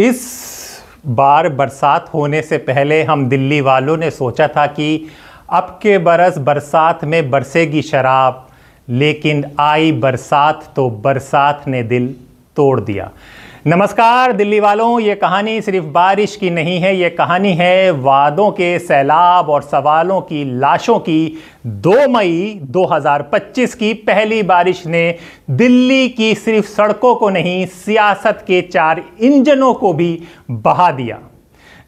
इस बार बरसात होने से पहले हम दिल्ली वालों ने सोचा था कि अब के बरस बरसात में बरसेगी शराब, लेकिन आई बरसात तो बरसात ने दिल तोड़ दिया। नमस्कार दिल्ली वालों, ये कहानी सिर्फ बारिश की नहीं है, ये कहानी है वादों के सैलाब और सवालों की लाशों की। 2 मई 2025 की पहली बारिश ने दिल्ली की सिर्फ सड़कों को नहीं, सियासत के 4 इंजनों को भी बहा दिया।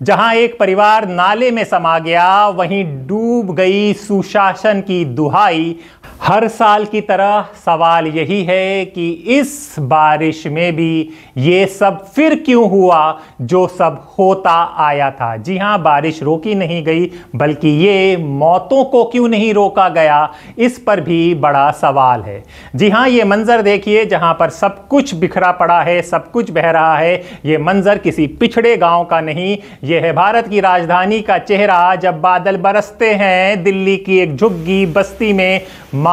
जहां एक परिवार नाले में समा गया, वहीं डूब गई सुशासन की दुहाई। हर साल की तरह सवाल यही है कि इस बारिश में भी ये सब फिर क्यों हुआ जो सब होता आया था। जी हां, बारिश रोकी नहीं गई, बल्कि ये मौतों को क्यों नहीं रोका गया, इस पर भी बड़ा सवाल है। जी हां, ये मंजर देखिए जहां पर सब कुछ बिखरा पड़ा है, सब कुछ बह रहा है। ये मंजर किसी पिछड़े गांव का नहीं, ये है भारत की राजधानी का चेहरा। जब बादल बरसते हैं, दिल्ली की एक झुग्गी बस्ती में मां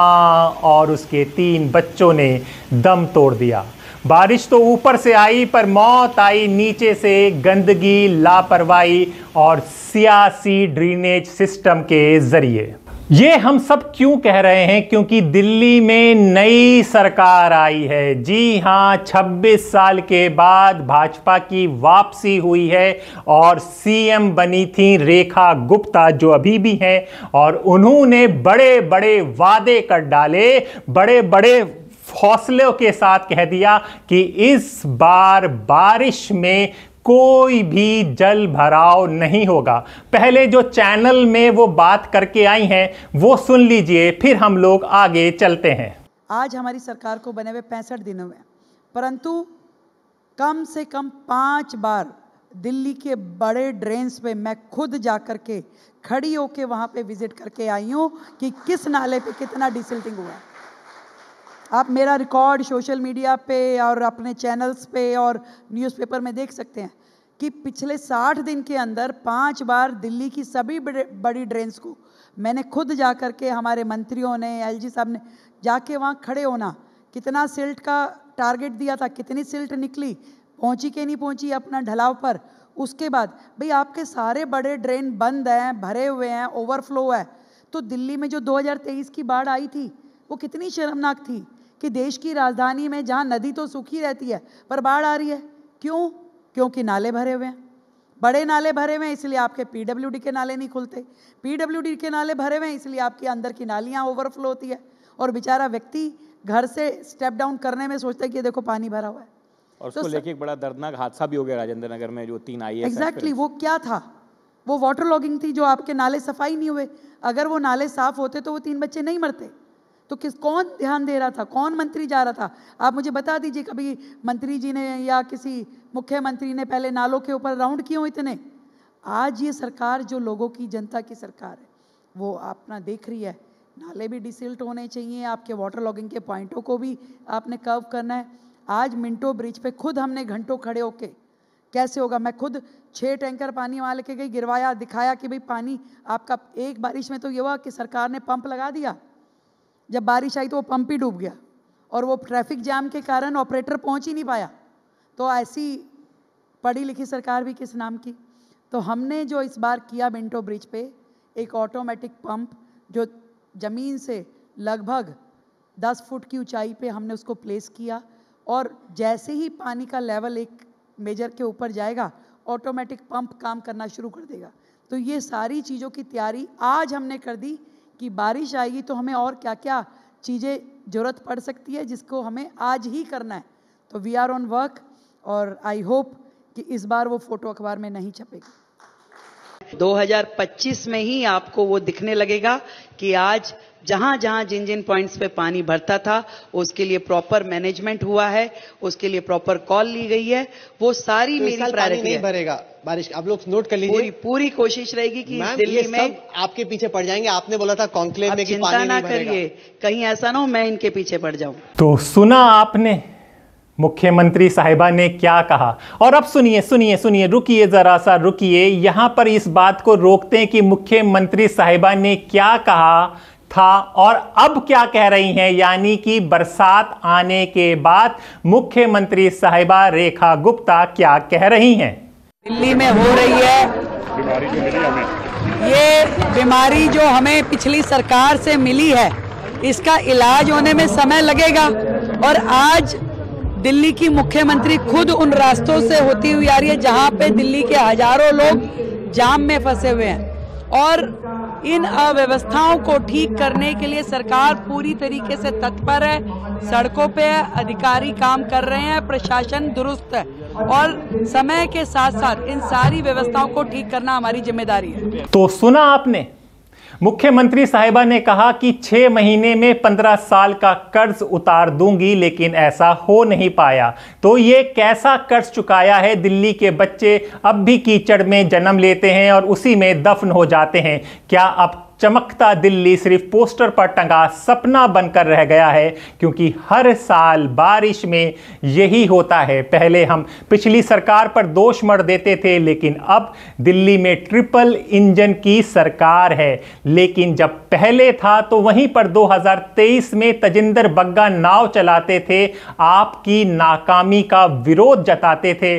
और उसके 3 बच्चों ने दम तोड़ दिया। बारिश तो ऊपर से आई, पर मौत आई नीचे से। गंदगी, लापरवाही और सियासी ड्रेनेज सिस्टम के जरिए। ये हम सब क्यों कह रहे हैं? क्योंकि दिल्ली में नई सरकार आई है। जी हां, 26 साल के बाद भाजपा की वापसी हुई है और सीएम बनी थी रेखा गुप्ता, जो अभी भी हैं, और उन्होंने बड़े बड़े वादे कर डाले, बड़े बड़े हौसलों के साथ कह दिया कि इस बार बारिश में कोई भी जल भराव नहीं होगा। पहले जो चैनल में वो बात करके आई हैं वो सुन लीजिए, फिर हम लोग आगे चलते हैं। आज हमारी सरकार को बने हुए 65 दिनों में, परंतु कम से कम 5 बार दिल्ली के बड़े ड्रेन्स पे मैं खुद जाकर के खड़ी होके वहाँ पे विजिट करके आई हूँ कि किस नाले पे कितना डिसिल्टिंग हुआ है। आप मेरा रिकॉर्ड सोशल मीडिया पे और अपने चैनल्स पे और न्यूज़पेपर में देख सकते हैं कि पिछले 60 दिन के अंदर 5 बार दिल्ली की सभी बड़ी ड्रेन्स को मैंने खुद जा कर के, हमारे मंत्रियों ने, एलजी साहब ने जाके वहाँ खड़े होना, कितना सिल्ट का टारगेट दिया था, कितनी सिल्ट निकली, पहुँची कि नहीं पहुँची अपना ढलाव पर। उसके बाद भाई आपके सारे बड़े ड्रेन बंद हैं, भरे हुए हैं, ओवरफ्लो है। तो दिल्ली में जो 2023 की बाढ़ आई थी वो कितनी शर्मनाक थी कि देश की राजधानी में जहाँ नदी तो सूखी रहती है पर बाढ़ आ रही है। क्यों? क्योंकि नाले भरे हुए हैं, बड़े नाले भरे हुए हैं, इसलिए आपके पीडब्ल्यूडी के नाले नहीं खुलते। पीडब्ल्यूडी के नाले भरे हुए हैं, इसलिए आपके अंदर की नालियाँ ओवरफ्लो होती है और बेचारा व्यक्ति घर से स्टेप डाउन करने में सोचता है कि देखो पानी भरा हुआ है। और उसको लेके एक बड़ा दर्दनाक हादसा भी हो गया राजेंद्र नगर में, जो 3 IAS। एग्जैक्टली, वो क्या था? वो वाटर लॉगिंग थी, जो आपके नाले सफाई नहीं हुए। अगर वो नाले साफ होते तो वो 3 बच्चे नहीं मरते। तो कौन ध्यान दे रहा था? कौन मंत्री जा रहा था? आप मुझे बता दीजिए, कभी मंत्री जी ने या किसी मुख्यमंत्री ने पहले नालों के ऊपर राउंड किए हो इतने? आज ये सरकार जो लोगों की, जनता की सरकार है, वो अपना देख रही है। नाले भी डिसिल्ट होने चाहिए, आपके वाटर लॉगिंग के पॉइंटों को भी आपने कर्व करना है। आज मिंटो ब्रिज पे खुद हमने घंटों खड़े होके, कैसे होगा, मैं खुद 6 टैंकर पानी वहाँ लेके गई, गिरवाया, दिखाया कि भाई पानी आपका। एक बारिश में तो ये हुआ कि सरकार ने पंप लगा दिया, जब बारिश आई तो वो पंप ही डूब गया और वो ट्रैफिक जाम के कारण ऑपरेटर पहुंच ही नहीं पाया। तो ऐसी पढ़ी लिखी सरकार भी किस नाम की। तो हमने जो इस बार किया मिंटो ब्रिज पे, एक ऑटोमेटिक पंप जो ज़मीन से लगभग 10 फुट की ऊंचाई पे हमने उसको प्लेस किया, और जैसे ही पानी का लेवल एक मेजर के ऊपर जाएगा, ऑटोमेटिक पंप काम करना शुरू कर देगा। तो ये सारी चीज़ों की तैयारी आज हमने कर दी कि बारिश आएगी तो हमें और क्या क्या चीज़ें ज़रूरत पड़ सकती है, जिसको हमें आज ही करना है। तो वी आर ऑन वर्क, और आई होप कि इस बार वो फोटो अखबार में नहीं छपेगी। 2025 में ही आपको वो दिखने लगेगा कि आज जहां जहां जिन जिन पॉइंट्स पे पानी भरता था उसके लिए प्रॉपर मैनेजमेंट हुआ है, उसके लिए प्रॉपर कॉल ली गई है। वो सारी तो मेरी प्रायोरिटी नहीं भरेगा बारिश, आप लोग नोट कर लीजिए। पूरी कोशिश रहेगी कि दिल्ली में आपके पीछे पड़ जाएंगे। आपने बोला था कॉन्क्लेव में कि पानी नहीं भरेगा। करिए, कहीं ऐसा ना हो मैं इनके पीछे पड़ जाऊं। तो सुना आपने मुख्यमंत्री साहिबा ने क्या कहा, और अब सुनिए सुनिए सुनिए, रुकिए जरा सा रुकिए। यहां पर इस बात को रोकते हैं कि मुख्यमंत्री साहिबा ने क्या कहा, था और अब क्या कह रही हैं, यानी कि बरसात आने के बाद मुख्यमंत्री साहिबा रेखा गुप्ता क्या कह रही हैं। दिल्ली में हो रही है ये बीमारी जो हमें पिछली सरकार से मिली है, इसका इलाज होने में समय लगेगा और आज दिल्ली की मुख्यमंत्री खुद उन रास्तों से होती हुई आ रही है जहां पे दिल्ली के हजारों लोग जाम में फंसे हुए हैं और इन अव्यवस्थाओं को ठीक करने के लिए सरकार पूरी तरीके से तत्पर है, सड़कों पे है, अधिकारी काम कर रहे हैं, प्रशासन दुरुस्त है और समय के साथ साथ इन सारी व्यवस्थाओं को ठीक करना हमारी जिम्मेदारी है। तो सुना आपने, मुख्यमंत्री साहिबा ने कहा कि 6 महीने में 15 साल का कर्ज उतार दूंगी, लेकिन ऐसा हो नहीं पाया। तो ये कैसा कर्ज चुकाया है? दिल्ली के बच्चे अब भी कीचड़ में जन्म लेते हैं और उसी में दफन हो जाते हैं। क्या अब चमकता दिल्ली सिर्फ पोस्टर पर टंगा सपना बनकर रह गया है? क्योंकि हर साल बारिश में यही होता है। पहले हम पिछली सरकार पर दोष मढ़ देते थे, लेकिन अब दिल्ली में ट्रिपल इंजन की सरकार है। लेकिन जब पहले था तो वहीं पर 2023 में तजिंदर बग्गा नाव चलाते थे, आपकी नाकामी का विरोध जताते थे।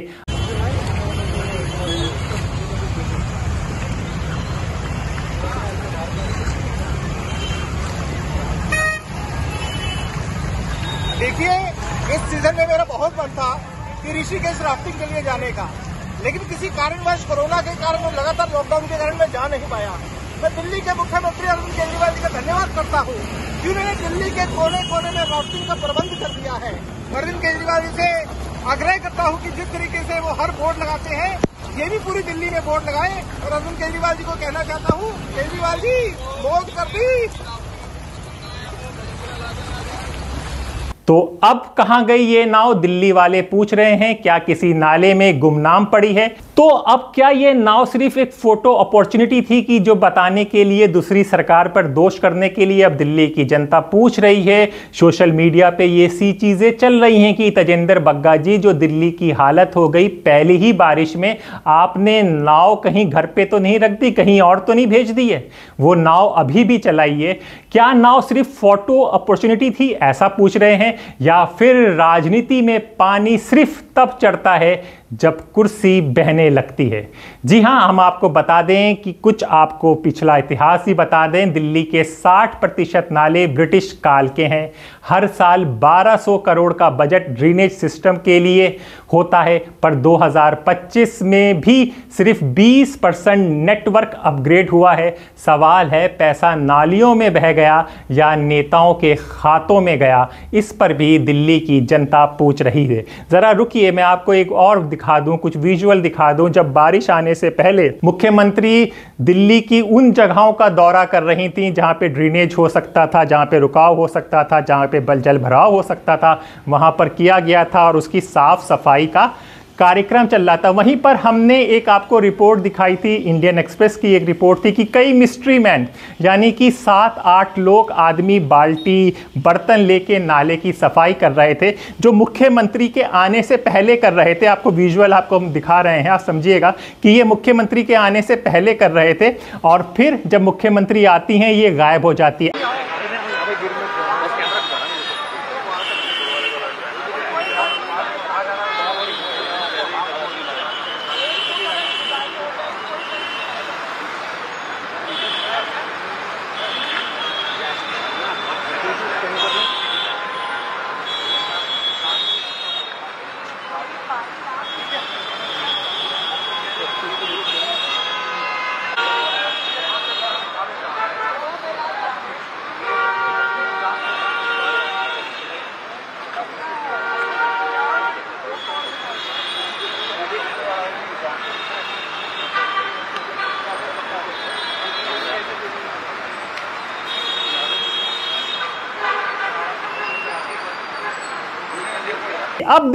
देखिए, इस सीजन में मेरा बहुत मन था कि ऋषिकेश राफ्टिंग के लिए जाने का, लेकिन किसी कारणवश कोरोना के कारण और लगातार लॉकडाउन के कारण मैं जा नहीं पाया। मैं दिल्ली के मुख्यमंत्री अरविंद केजरीवाल जी का धन्यवाद करता हूँ कि उन्होंने दिल्ली के कोने कोने में राफ्टिंग का प्रबंध कर दिया है। अरविंद केजरीवाल जी से आग्रह करता हूँ कि जिस तरीके से वो हर बोर्ड लगाते हैं, ये भी पूरी दिल्ली में बोर्ड लगाए। और अरविंद केजरीवाल जी को कहना चाहता हूँ, केजरीवाल जी बोर्ड कर दी। तो अब कहां गई ये नाव, दिल्ली वाले पूछ रहे हैं। क्या किसी नाले में गुमनाम पड़ी है? तो अब क्या ये नाव सिर्फ एक फोटो अपॉर्चुनिटी थी कि जो बताने के लिए, दूसरी सरकार पर दोष करने के लिए अब दिल्ली की जनता पूछ रही है? सोशल मीडिया पे ये सी चीजें चल रही हैं कि तजिंदर बग्गा जी, जो दिल्ली की हालत हो गई पहली ही बारिश में, आपने नाव कहीं घर पे तो नहीं रख दी, कहीं और तो नहीं भेज दी है? वो नाव अभी भी चलाइए। क्या नाव सिर्फ फोटो अपॉर्चुनिटी थी, ऐसा पूछ रहे हैं? या फिर राजनीति में पानी सिर्फ तब चढ़ता है जब कुर्सी बहने लगती है? जी हां, हम आपको बता दें कि कुछ आपको पिछला इतिहास ही बता दें। दिल्ली के 60% नाले ब्रिटिश काल के हैं। हर साल 1200 करोड़ का बजट ड्रेनेज सिस्टम के लिए होता है, पर 2025 में भी सिर्फ 20% नेटवर्क अपग्रेड हुआ है। सवाल है, पैसा नालियों में बह गया या नेताओं के खातों में गया? इस पर भी दिल्ली की जनता पूछ रही है। जरा रुकिए, मैं आपको एक और दिखा दूं, कुछ विजुअल दिखा दूं। जब बारिश आने से पहले मुख्यमंत्री दिल्ली की उन जगहों का दौरा कर रही थी जहां पे ड्रेनेज हो सकता था, जहां पे रुकाव हो सकता था, जहां पे जल भराव हो सकता था, वहां पर किया गया था और उसकी साफ सफाई का कार्यक्रम चल रहा था। वहीं पर हमने एक आपको रिपोर्ट दिखाई थी, इंडियन एक्सप्रेस की एक रिपोर्ट थी कि कई मिस्ट्री मैन, यानी कि 7-8 लोग, आदमी बाल्टी बर्तन लेके नाले की सफाई कर रहे थे, जो मुख्यमंत्री के आने से पहले कर रहे थे। आपको विजुअल आपको हम दिखा रहे हैं, आप समझिएगा कि ये मुख्यमंत्री के आने से पहले कर रहे थे और फिर जब मुख्यमंत्री आती हैं ये गायब हो जाती है। अब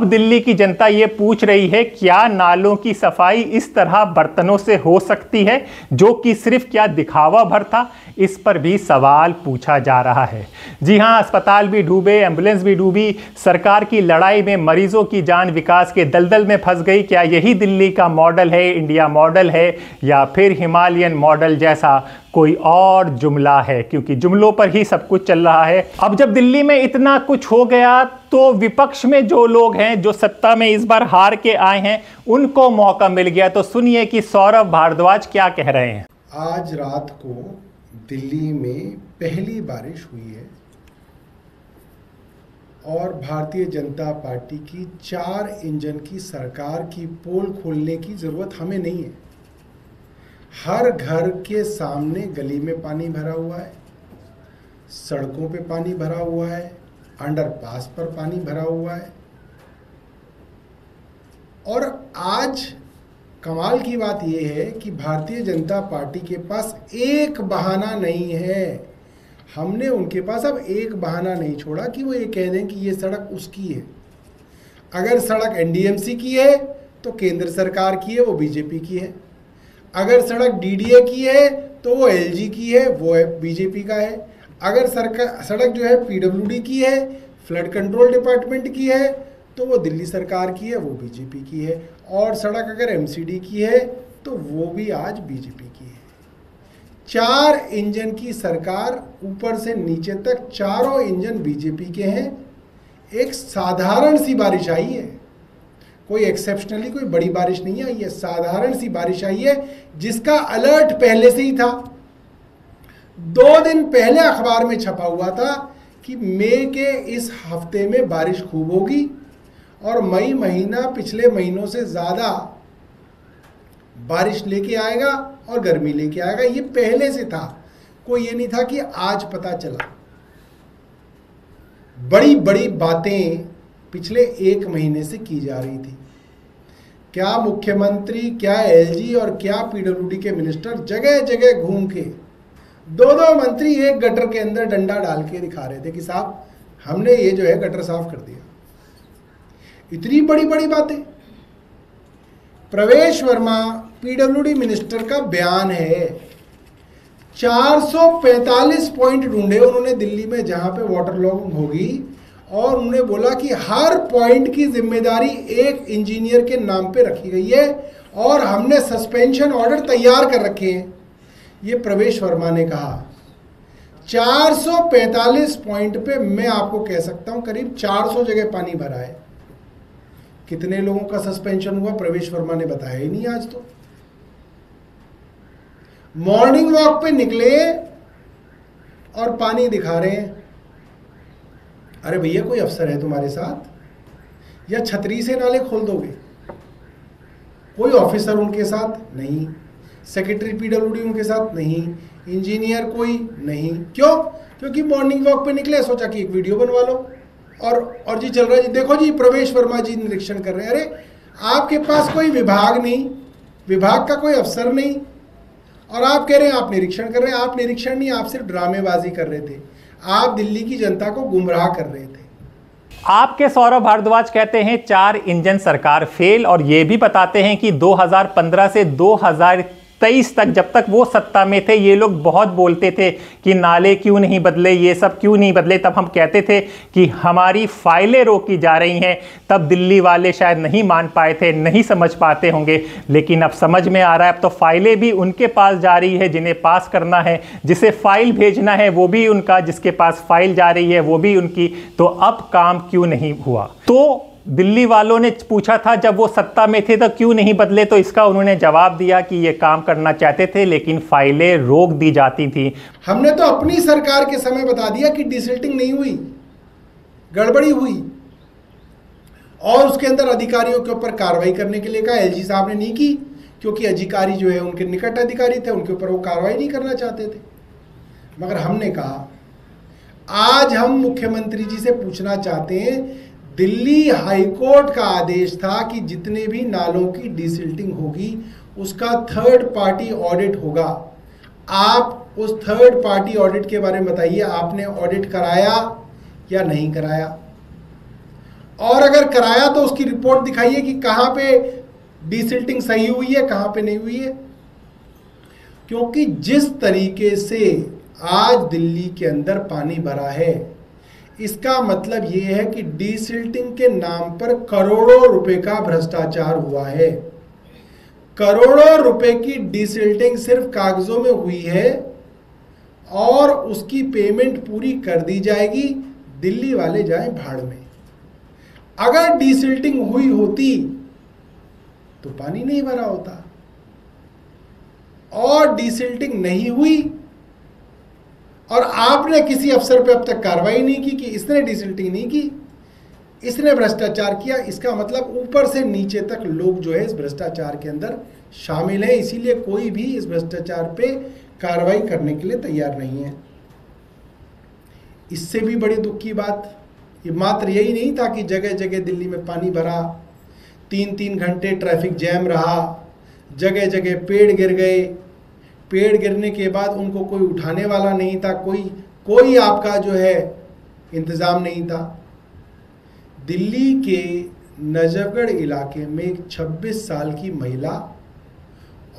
दिल्ली की जनता ये पूछ रही है, क्या नालों की सफाई इस तरह बर्तनों से हो सकती है, जो कि सिर्फ क्या दिखावा भर था? इस पर भी सवाल पूछा जा रहा है। जी हां, अस्पताल भी डूबे, एम्बुलेंस भी डूबी, सरकार की लड़ाई में मरीजों की जान विकास के दलदल में फंस गई। क्या यही दिल्ली का मॉडल है, इंडिया मॉडल है, या फिर हिमालयन मॉडल जैसा कोई और जुमला है, क्योंकि जुमलों पर ही सब कुछ चल रहा है। अब जब दिल्ली में इतना कुछ हो गया तो विपक्ष में जो लोग हैं, जो सत्ता में इस बार हार के आए हैं, उनको मौका मिल गया। तो सुनिए कि सौरभ भारद्वाज क्या कह रहे हैं। आज रात को दिल्ली में पहली बारिश हुई है और भारतीय जनता पार्टी की 4 इंजन की सरकार की पोल खोलने की जरूरत हमें नहीं है। हर घर के सामने गली में पानी भरा हुआ है, सड़कों पे पानी भरा हुआ है, अंडरपास पर पानी भरा हुआ है। और आज कमाल की बात यह है कि भारतीय जनता पार्टी के पास एक बहाना नहीं है। हमने उनके पास अब एक बहाना नहीं छोड़ा कि वो ये कह दें कि ये सड़क उसकी है। अगर सड़क एनडीएमसी की है तो केंद्र सरकार की है, वो बीजेपी की है। अगर सड़क डीडीए की है तो वो एलजी की है, वो बीजेपी का है। अगर सड़क जो है पीडब्ल्यूडी की है, फ्लड कंट्रोल डिपार्टमेंट की है, तो वो दिल्ली सरकार की है, वो बीजेपी की है। और सड़क अगर एमसीडी की है तो वो भी आज बीजेपी की है। 4 इंजन की सरकार, ऊपर से नीचे तक चारों इंजन बीजेपी के हैं। एक साधारण सी बारिश आई है, कोई एक्सेप्शनली कोई बड़ी बारिश नहीं आई है, साधारण सी बारिश आई है जिसका अलर्ट पहले से ही था। 2 दिन पहले अखबार में छपा हुआ था कि मई के इस हफ्ते में बारिश खूब होगी और मई महीना पिछले महीनों से ज़्यादा बारिश लेके आएगा और गर्मी लेके आएगा। ये पहले से था, कोई ये नहीं था कि आज पता चला। बड़ी बड़ी बातें पिछले 1 महीने से की जा रही थी। क्या मुख्यमंत्री, क्या एलजी और क्या पीडब्ल्यूडी के मिनिस्टर जगह जगह घूम के 2-2 मंत्री एक गटर के अंदर डंडा डाल के दिखा रहे थे कि साहब हमने ये जो है गटर साफ कर दिया। इतनी बड़ी बड़ी बातें। प्रवेश वर्मा पीडब्ल्यूडी मिनिस्टर का बयान है, 445 पॉइंट ढूंढे उन्होंने दिल्ली में जहां पे वाटर लॉगिंग होगी, और उन्होंने बोला कि हर पॉइंट की जिम्मेदारी एक इंजीनियर के नाम पे रखी गई है और हमने सस्पेंशन ऑर्डर तैयार कर रखे हैं। ये प्रवेश वर्मा ने कहा। 445 पॉइंट पे मैं आपको कह सकता हूं करीब 400 जगह पानी भरा है। कितने लोगों का सस्पेंशन हुआ प्रवेश वर्मा ने बताया ही नहीं आज तो। मॉर्निंग वॉक पे निकले और पानी दिखा रहे हैं। अरे भैया, कोई अफसर है तुम्हारे साथ या छतरी से नाले खोल दोगे? कोई ऑफिसर उनके साथ नहीं, सेक्रेटरी पीडब्ल्यूडी उनके साथ नहीं, इंजीनियर कोई नहीं। क्यों? क्योंकि मॉर्निंग वॉक पे निकले, सोचा कि एक वीडियो बनवा लो और जी चल रहा है जी, देखो जी प्रवेश वर्मा जी निरीक्षण कर रहे हैं। अरे आपके पास कोई विभाग नहीं, विभाग का कोई अफसर नहीं, और आप कह रहे हैं आप निरीक्षण कर रहे हैं। आप निरीक्षण नहीं, आप सिर्फ ड्रामेबाजी कर रहे थे। आप दिल्ली की जनता को गुमराह कर रहे थे। आपके सौरभ भारद्वाज कहते हैं 4 इंजन सरकार फेल, और ये भी बताते हैं कि 2015 से 2023 तक, जब तक वो सत्ता में थे, ये लोग बहुत बोलते थे कि नाले क्यों नहीं बदले, ये सब क्यों नहीं बदले। तब हम कहते थे कि हमारी फाइलें रोकी जा रही हैं। तब दिल्ली वाले शायद नहीं मान पाए थे, नहीं समझ पाते होंगे, लेकिन अब समझ में आ रहा है। अब तो फाइलें भी उनके पास जा रही है जिन्हें पास करना है, जिसे फाइल भेजना है वो भी उनका, जिसके पास फाइल जा रही है वो भी उनकी। तो अब काम क्यों नहीं हुआ? तो दिल्ली वालों ने पूछा था जब वो सत्ता में थे तो क्यों नहीं बदले, तो इसका उन्होंने जवाब दिया कि ये काम करना चाहते थे लेकिन फाइलें रोक दी जाती थी। हमने तो अपनी सरकार के समय बता दिया कि डिसिल्टिंग नहीं हुई, गड़बड़ी हुई, और उसके अंदर अधिकारियों के ऊपर कार्रवाई करने के लिए कहा। एलजी साहब ने नहीं की, क्योंकि अधिकारी जो है उनके निकट अधिकारी थे, उनके ऊपर वो कार्रवाई नहीं करना चाहते थे। मगर हमने कहा आज हम मुख्यमंत्री जी से पूछना चाहते हैं, दिल्ली हाईकोर्ट का आदेश था कि जितने भी नालों की डिसिल्टिंग होगी उसका 3rd पार्टी ऑडिट होगा। आप उस 3rd पार्टी ऑडिट के बारे में बताइए, आपने ऑडिट कराया या नहीं कराया? और अगर कराया तो उसकी रिपोर्ट दिखाइए कि कहां पे डिसिल्टिंग सही हुई है, कहां पे नहीं हुई है। क्योंकि जिस तरीके से आज दिल्ली के अंदर पानी भरा है, इसका मतलब यह है कि डिसिल्टिंग के नाम पर करोड़ों रुपए का भ्रष्टाचार हुआ है। करोड़ों रुपए की डिसिल्टिंग सिर्फ कागजों में हुई है, और उसकी पेमेंट पूरी कर दी जाएगी, दिल्ली वाले जाएं भाड़ में। अगर डिसिल्टिंग हुई होती तो पानी नहीं भरा होता, और डिसिल्टिंग नहीं हुई और आपने किसी अफसर पे अब तक कार्रवाई नहीं की कि इसने डिसिल्टिंग नहीं की, इसने भ्रष्टाचार किया, इसका मतलब ऊपर से नीचे तक लोग जो है इस भ्रष्टाचार के अंदर शामिल है। इसीलिए कोई भी इस भ्रष्टाचार पे कार्रवाई करने के लिए तैयार नहीं है। इससे भी बड़ी दुख की बात ये मात्र यही नहीं था कि जगह जगह दिल्ली में पानी भरा, 3-3 घंटे ट्रैफिक जैम रहा, जगह जगह पेड़ गिर गए, पेड़ गिरने के बाद उनको कोई उठाने वाला नहीं था, कोई आपका जो है इंतज़ाम नहीं था। दिल्ली के नजफगढ़ इलाके में एक 26 साल की महिला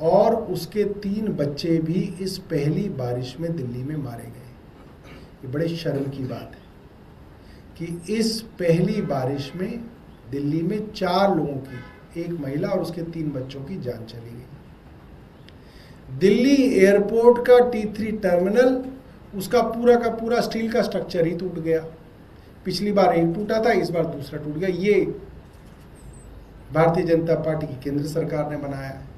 और उसके 3 बच्चे भी इस पहली बारिश में दिल्ली में मारे गए। ये बड़े शर्म की बात है कि इस पहली बारिश में दिल्ली में 4 लोगों की, एक महिला और उसके 3 बच्चों की जान चली गई। दिल्ली एयरपोर्ट का T3 टर्मिनल, उसका पूरा का पूरा स्टील का स्ट्रक्चर ही टूट गया। पिछली बार एक टूटा था, इस बार दूसरा टूट गया। ये भारतीय जनता पार्टी की केंद्र सरकार ने बनाया है।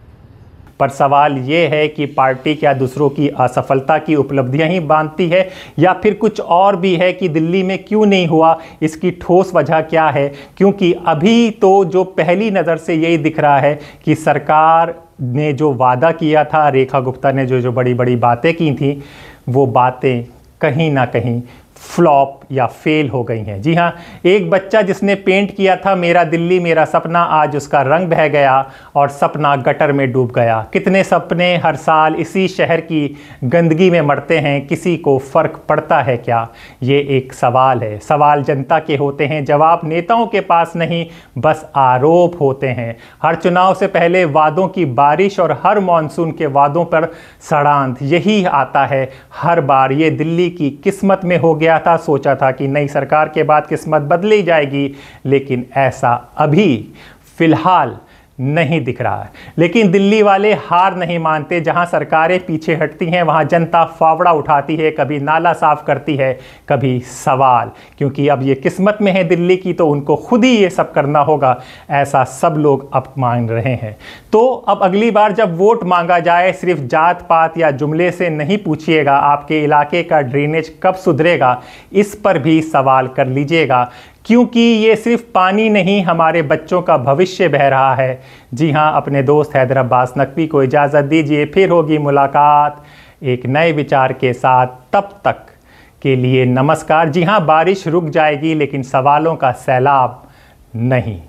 पर सवाल ये है कि पार्टी क्या दूसरों की असफलता की उपलब्धियां ही बांधती है या फिर कुछ और भी है कि दिल्ली में क्यों नहीं हुआ, इसकी ठोस वजह क्या है? क्योंकि अभी तो जो पहली नज़र से यही दिख रहा है कि सरकार ने जो वादा किया था, रेखा गुप्ता ने जो बड़ी बड़ी बातें की थी, वो बातें कहीं ना कहीं फ्लॉप या फेल हो गई हैं। जी हाँ, एक बच्चा जिसने पेंट किया था मेरा दिल्ली मेरा सपना, आज उसका रंग बह गया और सपना गटर में डूब गया। कितने सपने हर साल इसी शहर की गंदगी में मरते हैं, किसी को फ़र्क पड़ता है क्या? ये एक सवाल है। सवाल जनता के होते हैं, जवाब नेताओं के पास नहीं, बस आरोप होते हैं। हर चुनाव से पहले वादों की बारिश और हर मॉनसून के वादों पर सड़ांध, यही आता है हर बार। ये दिल्ली की किस्मत में हो गया था। सोचा था कि नई सरकार के बाद किस्मत बदली जाएगी, लेकिन ऐसा अभी फिलहाल नहीं दिख रहा है। लेकिन दिल्ली वाले हार नहीं मानते। जहां सरकारें पीछे हटती हैं वहां जनता फावड़ा उठाती है, कभी नाला साफ करती है, कभी सवाल। क्योंकि अब ये किस्मत में है दिल्ली की, तो उनको खुद ही ये सब करना होगा, ऐसा सब लोग अब मान रहे हैं। तो अब अगली बार जब वोट मांगा जाए, सिर्फ जात पात या जुमले से नहीं पूछिएगा आपके इलाके का ड्रेनेज कब सुधरेगा, इस पर भी सवाल कर लीजिएगा। क्योंकि ये सिर्फ पानी नहीं, हमारे बच्चों का भविष्य बह रहा है। जी हाँ, अपने दोस्त हैदर अब्बास नकवी को इजाज़त दीजिए। फिर होगी मुलाकात एक नए विचार के साथ। तब तक के लिए नमस्कार। जी हाँ, बारिश रुक जाएगी लेकिन सवालों का सैलाब नहीं।